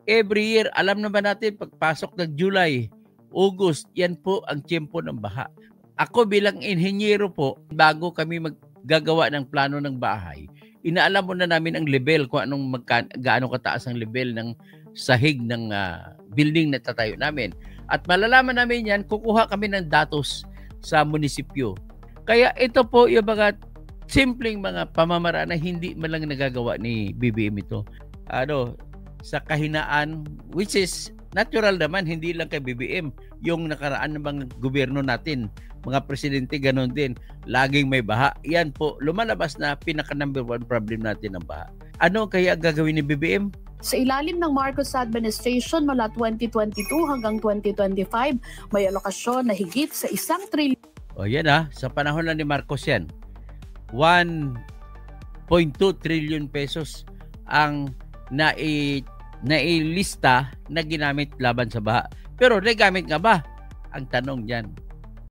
Every year, alam naman natin, pagpasok ng July, August, yan po ang tiyempo ng baha. Ako bilang inhenyero po, bago kami maggagawa ng plano ng bahay, inaalam mo na namin ang level, kung gaano kataas ang level ng sahig ng building na tatayo namin. At malalaman namin yan, kukuha kami ng datos sa munisipyo. Kaya ito po yung mga simpleng mga pamamaraan na hindi man lang nagagawa ni BBM ito. Sa kahinaan, which is natural naman, hindi lang kay BBM. Yung nakaraan ng mga gobyerno natin, mga presidente, ganun din. Laging may baha. Yan po, lumalabas na pinaka number one problem natin ang baha. Ano kaya gagawin ni BBM? Sa ilalim ng Marcos administration mula 2022 hanggang 2025, may alokasyon na higit sa 1 trilyon. O yan sa panahon lang ni Marcos yan. 1.2 trillion pesos ang nailista na ginamit laban sa baha. Pero nagamit nga ba? Ang tanong dyan.